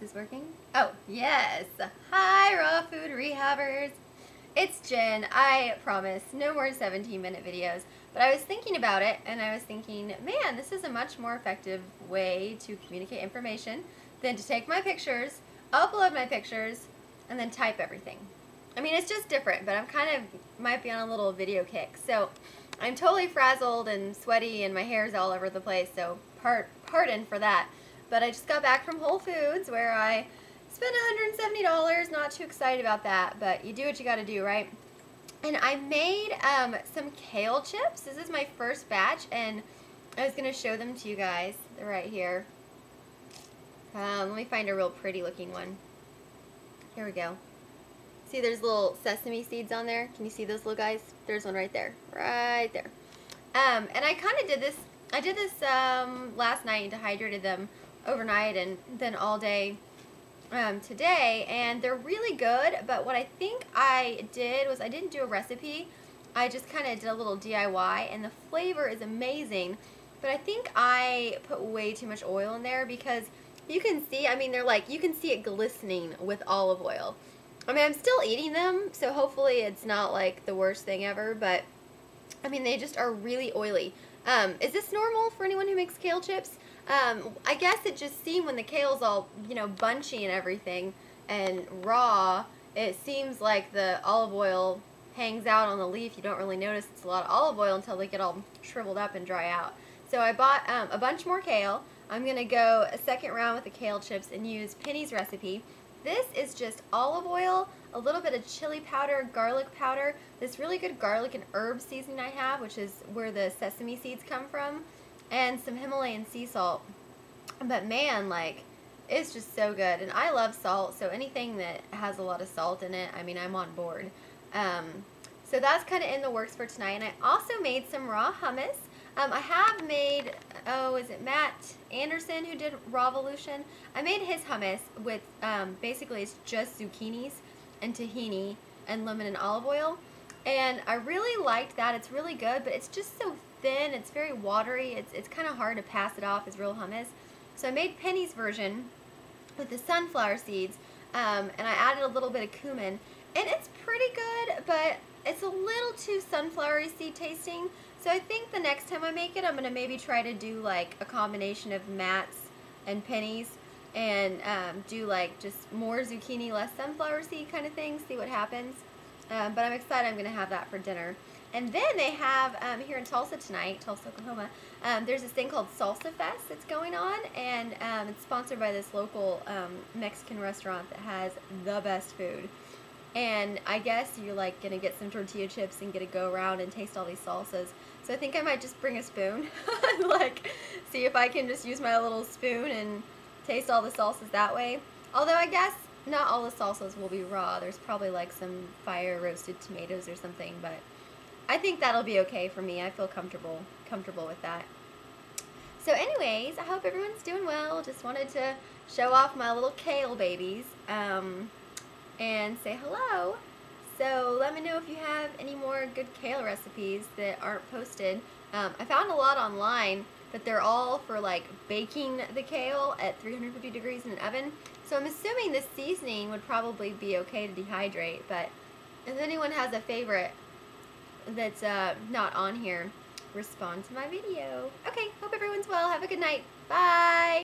this working? Oh, yes. Hi, raw food rehabbers. It's Jen. I promise, no more 17-minute videos. But I was thinking about it, and I was thinking, man, this is a much more effective way to communicate information than to take my pictures, upload my pictures, and then type everything. I mean, it's just different, but I'm might be on a little video kick. So I'm totally frazzled and sweaty, and my hair's all over the place, so pardon for that. But I just got back from Whole Foods where I spent $170. Not too excited about that, but you do what you gotta do, right? And I made some kale chips. This is my first batch, and I was gonna show them to you guys. They're right here. Let me find a real pretty looking one. Here we go. See, there's little sesame seeds on there. Can you see those little guys? There's one right there. Right there. And I kind of did this. I did this last night and dehydrated them overnight and then all day today, and they're really good. But what I think I did was I didn't do a recipe. I just kind of did a little DIY, and the flavor is amazing. But I think I put way too much oil in there because you can see, I mean, they're like, you can see it glistening with olive oil. I mean, I'm still eating them, so hopefully it's not like the worst thing ever, but I mean, they just are really oily. Is this normal for anyone who makes kale chips? I guess it just seemed when the kale's all, you know, bunchy and everything and raw, it seems like the olive oil hangs out on the leaf. You don't really notice it's a lot of olive oil until they get all shriveled up and dry out. So I bought a bunch more kale. I'm going to go a second round with the kale chips and use Penny's recipe. This is just olive oil, a little bit of chili powder, garlic powder, this really good garlic and herb seasoning I have, which is where the sesame seeds come from, and some Himalayan sea salt. But man, like, it's just so good. And I love salt, so anything that has a lot of salt in it, I mean, I'm on board. So that's kind of in the works for tonight. And I also made some raw hummus. I have made, oh, is it Matt Anderson who did Rawvolution? I made his hummus with, basically it's just zucchinis and tahini and lemon and olive oil. And I really liked that. It's really good, but it's just so thin. It's very watery. It's kind of hard to pass it off as real hummus. So I made Penny's version with the sunflower seeds, and I added a little bit of cumin. And it's pretty good, but it's a little too sunflowery seed tasting. So I think the next time I make it, I'm going to maybe try to do like a combination of Matt's and Penny's and do like just more zucchini, less sunflower seed kind of thing, see what happens. But I'm excited. I'm going to have that for dinner. And then they have, here in Tulsa tonight, Tulsa, Oklahoma, there's this thing called Salsa Fest that's going on, and it's sponsored by this local Mexican restaurant that has the best food. And I guess you're like going to get some tortilla chips and get to go around and taste all these salsas. So I think I might just bring a spoon, like see if I can just use my little spoon and taste all the salsas that way. Although I guess not all the salsas will be raw. There's probably like some fire roasted tomatoes or something, but I think that'll be okay for me. I feel comfortable with that. So anyways, I hope everyone's doing well. Just wanted to show off my little kale babies and say hello. So let me know if you have any more good kale recipes that aren't posted. I found a lot online, but they're all for like baking the kale at 350 degrees in an oven. So I'm assuming this seasoning would probably be okay to dehydrate, but if anyone has a favorite that's not on here, respond to my video. Okay, hope everyone's well. Have a good night. Bye!